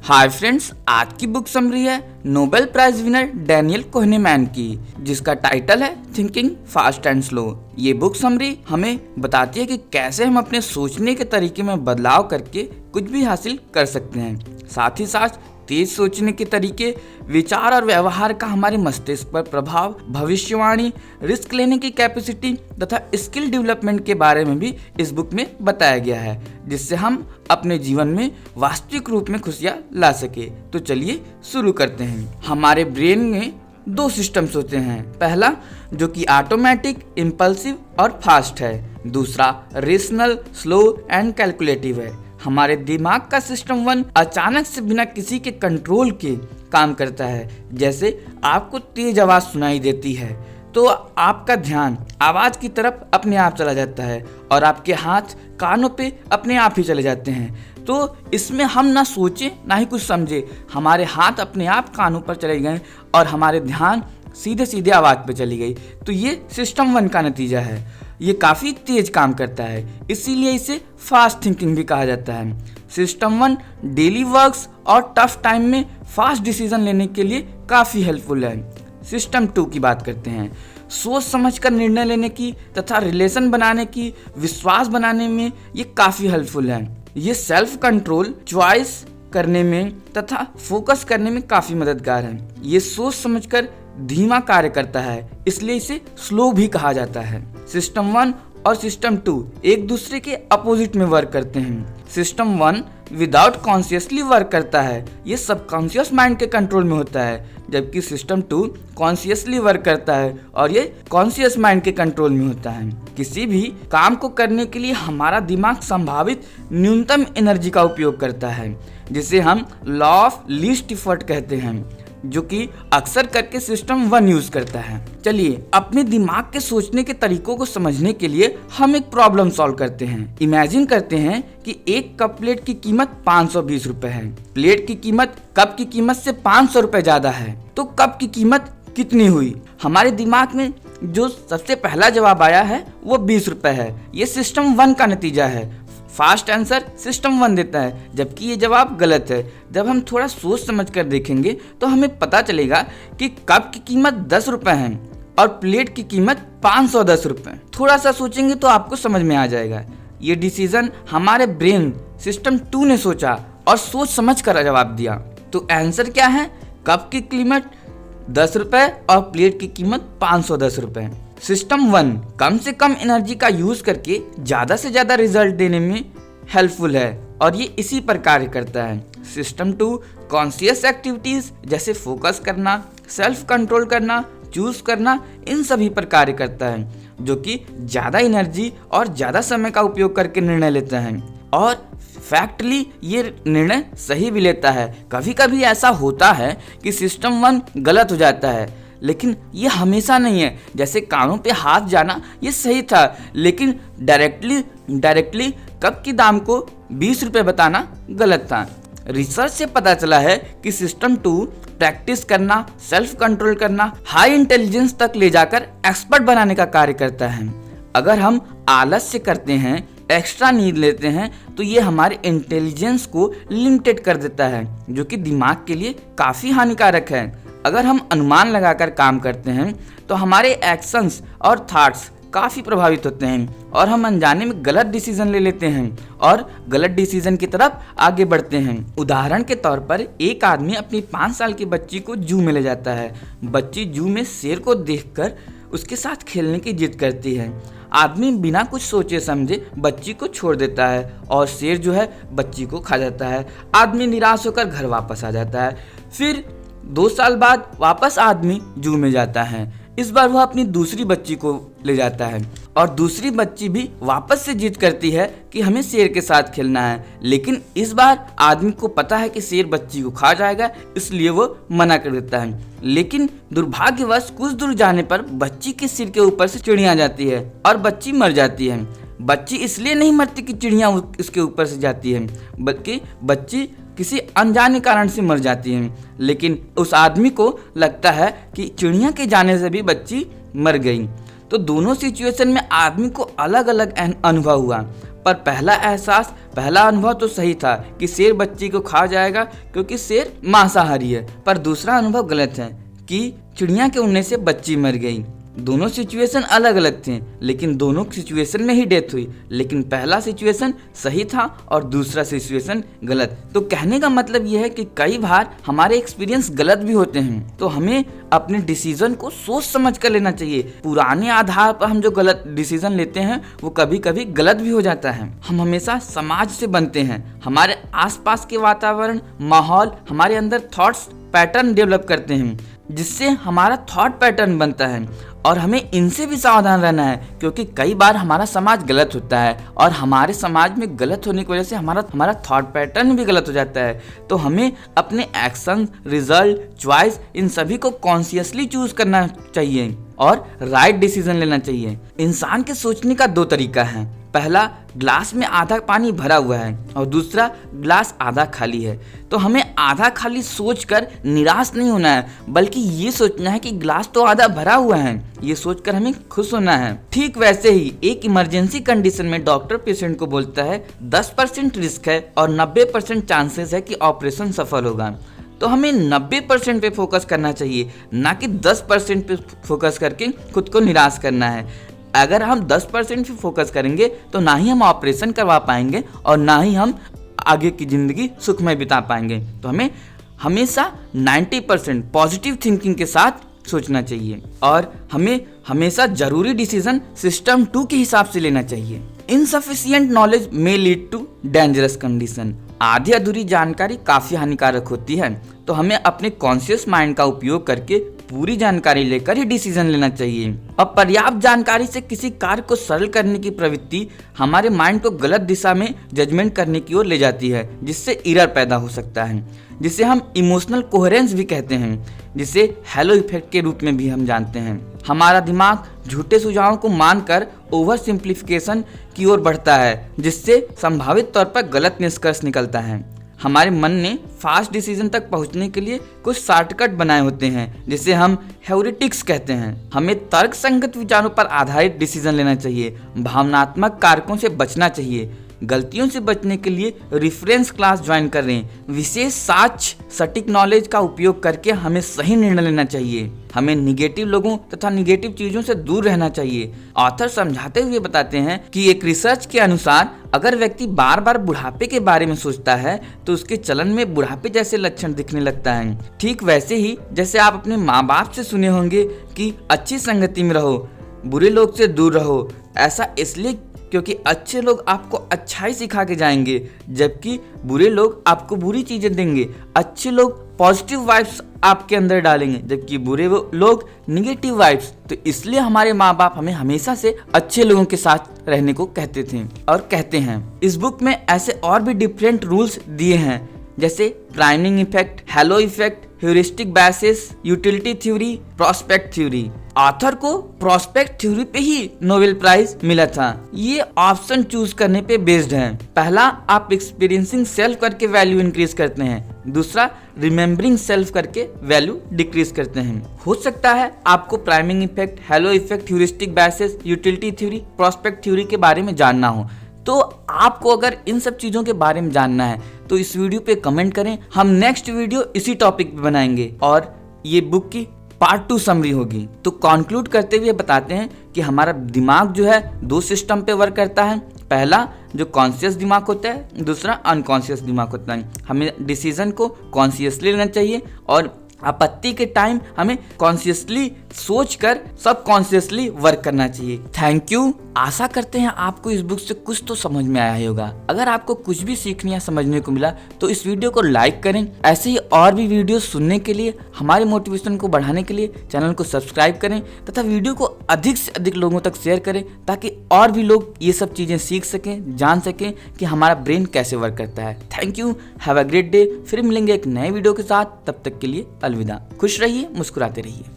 Hi friends, आज की book summary है नोबेल प्राइज विनर डैनियल कोहनेमैन की, जिसका टाइटल है थिंकिंग फास्ट एंड स्लो। ये बुक समरी हमें बताती है कि कैसे हम अपने सोचने के तरीके में बदलाव करके कुछ भी हासिल कर सकते हैं। साथ ही साथ तेज सोचने के तरीके, विचार और व्यवहार का हमारे मस्तिष्क पर प्रभाव, भविष्यवाणी, रिस्क लेने की कैपेसिटी तथा स्किल डेवलपमेंट के बारे में भी इस बुक में बताया गया है, जिससे हम अपने जीवन में वास्तविक रूप में खुशियां ला सके। तो चलिए शुरू करते हैं। हमारे ब्रेन में दो सिस्टम्स होते हैं। पहला जो कि ऑटोमेटिक, इम्पल्सिव और फास्ट है। दूसरा रेशनल, स्लो एंड कैलकुलेटिव है। हमारे दिमाग का सिस्टम 1 अचानक से बिना किसी के कंट्रोल के काम करता है। जैसे आपको तेज आवाज सुनाई देती है तो आपका ध्यान आवाज की तरफ अपने आप चला जाता है और आपके हाथ कानों पे अपने आप ही चले जाते हैं। तो इसमें हम ना सोचे ना ही कुछ समझे, हमारे हाथ अपने आप कानों पर चले गए और हमारे ध्यान सीधे सीधे आवाज पे चली गई। तो ये सिस्टम 1 का नतीजा है। ये काफ़ी तेज काम करता है, इसीलिए इसे फास्ट थिंकिंग भी कहा जाता है। सिस्टम 1 डेली वर्क्स और टफ टाइम में फास्ट डिसीजन लेने के लिए काफ़ी हेल्पफुल है। सिस्टम 2 की बात करते हैं। सोच समझकर निर्णय लेने की तथा रिलेशन बनाने की, विश्वास बनाने में ये काफ़ी हेल्पफुल है। ये सेल्फ कंट्रोल, चॉइस करने में तथा फोकस करने में काफ़ी मददगार है। ये सोच समझकर धीमा कार्य करता है, इसलिए इसे स्लो भी कहा जाता है। सिस्टम 1 और सिस्टम 2 एक दूसरे के अपोजिट में वर्क करते हैं। सिस्टम 1 विदाउट कॉन्शियसली वर्क करता है, ये सबकॉन्शियस माइंड के कंट्रोल में होता है, जबकि सिस्टम 2 कॉन्शियसली वर्क करता है और ये कॉन्शियस माइंड के कंट्रोल में होता है। किसी भी काम को करने के लिए हमारा दिमाग संभावित न्यूनतम एनर्जी का उपयोग करता है, जिसे हम लॉ ऑफ लीस्ट एफर्ट कहते हैं, जो कि अक्सर करके सिस्टम 1 यूज करता है। चलिए अपने दिमाग के सोचने के तरीकों को समझने के लिए हम एक प्रॉब्लम सॉल्व करते हैं। इमेजिन करते हैं कि एक कप प्लेट की कीमत 520 रुपए है। प्लेट की कीमत कप की कीमत से 500 रुपए ज्यादा है, तो कप की कीमत कितनी हुई? हमारे दिमाग में जो सबसे पहला जवाब आया है वो 20 रुपए है। ये सिस्टम 1 का नतीजा है। फास्ट आंसर सिस्टम 1 देता है, जबकि ये जवाब गलत है। जब हम थोड़ा सोच समझ कर देखेंगे तो हमें पता चलेगा कि कप की कीमत 10 रुपए है और प्लेट की कीमत 510 रुपए। थोड़ा सा सोचेंगे तो आपको समझ में आ जाएगा। ये डिसीजन हमारे ब्रेन सिस्टम 2 ने सोचा और सोच समझ कर जवाब दिया। तो आंसर क्या है? कप की कीमत 10 रुपए और प्लेट की कीमत 510 रुपए। सिस्टम 1 कम से कम एनर्जी का यूज करके ज्यादा से ज्यादा रिजल्ट देने में हेल्पफुल है और ये इसी पर कार्य करता है। सिस्टम 2 कॉन्शियस एक्टिविटीज जैसे फोकस करना, सेल्फ कंट्रोल करना, चूज करना, इन सभी पर कार्य करता है, जो कि ज्यादा एनर्जी और ज्यादा समय का उपयोग करके निर्णय लेता है और फैक्टली ये निर्णय सही भी लेता है। कभी कभी ऐसा होता है कि सिस्टम 1 गलत हो जाता है, लेकिन ये हमेशा नहीं है। जैसे कानों पे हाथ जाना ये सही था, लेकिन डायरेक्टली कप की दाम को 20 रुपए बताना गलत था। रिसर्च से पता चला है कि सिस्टम 2 प्रैक्टिस करना, सेल्फ कंट्रोल करना, हाई इंटेलिजेंस तक ले जाकर एक्सपर्ट बनाने का कार्य करता है। अगर हम आलस्य करते हैं, एक्स्ट्रा नींद लेते हैं, तो ये हमारे इंटेलिजेंस को लिमिटेड कर देता है, जो कि दिमाग के लिए काफ़ी हानिकारक है। अगर हम अनुमान लगाकर काम करते हैं तो हमारे एक्शंस और थॉट्स काफ़ी प्रभावित होते हैं और हम अनजाने में गलत डिसीजन ले लेते हैं और गलत डिसीजन की तरफ आगे बढ़ते हैं। उदाहरण के तौर पर एक आदमी अपनी 5 साल की बच्ची को जू में ले जाता है। बच्ची जू में शेर को देखकर उसके साथ खेलने की जिद करती है। आदमी बिना कुछ सोचे समझे बच्ची को छोड़ देता है और शेर जो है बच्ची को खा जाता है। आदमी निराश होकर घर वापस आ जाता है। फिर 2 साल बाद वापस आदमी जू में जाता है। इस बार वह अपनी दूसरी बच्ची को ले जाता है और दूसरी बच्ची भी वापस से जिद करती है कि हमें शेर के साथ खेलना है, लेकिन इस बार आदमी को पता है कि शेर बच्ची को खा जाएगा, इसलिए वो मना कर देता है। लेकिन दुर्भाग्यवश कुछ दूर जाने पर बच्ची के सिर के ऊपर से चिड़िया जाती है और बच्ची मर जाती है। बच्ची इसलिए नहीं मरती कि चिड़िया उसके ऊपर से जाती है, बल्कि बच्ची किसी अनजाने कारण से मर जाती है। लेकिन उस आदमी को लगता है कि चिड़िया के जाने से भी बच्ची मर गई। तो दोनों सिचुएशन में आदमी को अलग अलग अनुभव हुआ, पर पहला एहसास पहला अनुभव तो सही था कि शेर बच्ची को खा जाएगा क्योंकि शेर मांसाहारी है, पर दूसरा अनुभव गलत है कि चिड़िया के उड़ने से बच्ची मर गई। दोनों सिचुएशन अलग अलग थे, लेकिन दोनों सिचुएशन में ही डेथ हुई, लेकिन पहला सिचुएशन सही था और दूसरा सिचुएशन गलत। तो कहने का मतलब यह है कि कई बार हमारे एक्सपीरियंस गलत भी होते हैं, तो हमें अपने डिसीजन को सोच समझ कर लेना चाहिए। पुराने आधार पर हम जो गलत डिसीजन लेते हैं वो कभी कभी गलत भी हो जाता है। हम हमेशा समाज से बनते हैं, हमारे आसपास के वातावरण, माहौल हमारे अंदर थॉट्स पैटर्न डेवलप करते हैं, जिससे हमारा थॉट पैटर्न बनता है और हमें इनसे भी सावधान रहना है, क्योंकि कई बार हमारा समाज गलत होता है और हमारे समाज में गलत होने की वजह से हमारा थॉट पैटर्न भी गलत हो जाता है। तो हमें अपने एक्शन, रिजल्ट, चॉइस इन सभी को कॉन्शियसली चूज करना चाहिए और राइट डिसीजन लेना चाहिए। इंसान के सोचने का दो तरीका है, पहला ग्लास में आधा पानी भरा हुआ है और दूसरा ग्लास आधा खाली है। तो हमें आधा खाली सोचकर निराश नहीं होना है, बल्कि ये सोचना है कि ग्लास तो आधा भरा हुआ है, ये सोचकर हमें खुश होना है। ठीक वैसे ही एक इमरजेंसी कंडीशन में डॉक्टर पेशेंट को बोलता है 10% रिस्क है और 90% चांसेस है कि ऑपरेशन सफल होगा। तो हमें 90% पे फोकस करना चाहिए, ना कि 10% पे फोकस करके खुद को निराश करना है। अगर हम 10% पे फोकस करेंगे तो ना ही हम ऑपरेशन करवा पाएंगे और ना ही हम आगे की जिंदगी सुखमय बिता पाएंगे। तो हमें हमेशा 90% पॉजिटिव थिंकिंग के साथ सोचना चाहिए और हमें हमेशा जरूरी डिसीजन सिस्टम 2 के हिसाब से लेना चाहिए। Insufficient knowledge may lead to dangerous condition. आधी अधूरी जानकारी काफी हानिकारक होती है, तो हमें अपने कॉन्शियस माइंड का उपयोग करके पूरी जानकारी लेकर ही डिसीजन लेना चाहिए। अब पर्याप्त जानकारी से किसी कार्य को सरल करने की प्रवृत्ति हमारे माइंड को गलत दिशा में जजमेंट करने की ओर ले जाती है, जिससे एरर पैदा हो सकता है, जिसे हम इमोशनल कोहेरेंस भी कहते हैं, जिसे हेलो इफेक्ट के रूप में भी हम जानते हैं। हमारा दिमाग झूठे सुझावों को मानकर ओवर सिंप्लीफिकेशन की ओर बढ़ता है, जिससे संभावित तौर पर गलत निष्कर्ष निकलता है। हमारे मन ने फास्ट डिसीजन तक पहुंचने के लिए कुछ शॉर्टकट बनाए होते हैं, जिसे हम हेउरिटिक्स कहते हैं। हमें तर्क संगत विचारों पर आधारित डिसीजन लेना चाहिए, भावनात्मक कारकों से बचना चाहिए। गलतियों से बचने के लिए रेफरेंस क्लास ज्वाइन कर रहे हैं। विशेष साक्ष्य, सटीक नॉलेज का उपयोग करके हमें सही निर्णय लेना चाहिए। हमें निगेटिव लोगों तथा निगेटिव चीजों से दूर रहना चाहिए। ऑथर समझाते हुए बताते हैं कि एक रिसर्च के अनुसार अगर व्यक्ति बार बार बुढ़ापे के बारे में सोचता है तो उसके चलन में बुढ़ापे जैसे लक्षण दिखने लगता है। ठीक वैसे ही जैसे आप अपने माँ बाप से सुने होंगे कि अच्छी संगति में रहो, बुरे लोग से दूर रहो। ऐसा इसलिए क्योंकि अच्छे लोग आपको अच्छाई सिखा के जाएंगे, जबकि बुरे लोग आपको बुरी चीजें देंगे। अच्छे लोग पॉजिटिव वाइब्स आपके अंदर डालेंगे, जबकि बुरे लोग निगेटिव वाइब्स। तो इसलिए हमारे माँ बाप हमें हमेशा से अच्छे लोगों के साथ रहने को कहते थे और कहते हैं। इस बुक में ऐसे और भी डिफरेंट रूल्स दिए हैं, जैसे priming effect, hello effect, heuristic biases, utility theory, prospect theory. Author को प्रोस्पेक्ट थ्योरी पे ही नोबेल प्राइज मिला था। ये ऑप्शन चूज करने पे बेस्ड है। पहला, आप एक्सपीरियंसिंग सेल्फ करके वैल्यू इंक्रीज करते हैं। दूसरा, रिमेम्बरिंग सेल्फ करके वैल्यू डिक्रीज करते हैं। हो सकता है आपको priming effect, hello effect, heuristic biases, utility theory, prospect theory के बारे में जानना हो। तो आपको अगर इन सब चीजों के बारे में जानना है तो इस वीडियो पे कमेंट करें, हम नेक्स्ट वीडियो इसी टॉपिक पे बनाएंगे और ये बुक की पार्ट 2 समरी होगी। तो कंक्लूड करते हुए बताते हैं कि हमारा दिमाग जो है 2 सिस्टम पे वर्क करता है। पहला जो कॉन्शियस दिमाग होता है, दूसरा अनकॉन्शियस दिमाग होता है। हमें डिसीजन को कॉन्शियसली लेना चाहिए और आपत्ति के टाइम हमें कॉन्शियसली सोचकर सब कॉन्शियसली वर्क करना चाहिए। Thank you. आशा करते हैं आपको इस बुक से कुछ तो समझ में आया ही होगा। अगर आपको कुछ भी सीखने या समझने को मिला तो इस वीडियो को लाइक करें। ऐसे ही और भी वीडियो सुनने के लिए, हमारे मोटिवेशन को बढ़ाने के लिए चैनल को सब्सक्राइब करें तथा वीडियो को अधिक से अधिक लोगों तक शेयर करें, ताकि और भी लोग ये सब चीजें सीख सकें, जान सकें कि हमारा ब्रेन कैसे वर्क करता है। Thank you. Have a great day. फिर मिलेंगे एक नए वीडियो के साथ। तब तक के लिए अलविदा। खुश रहिए, मुस्कुराते रहिए।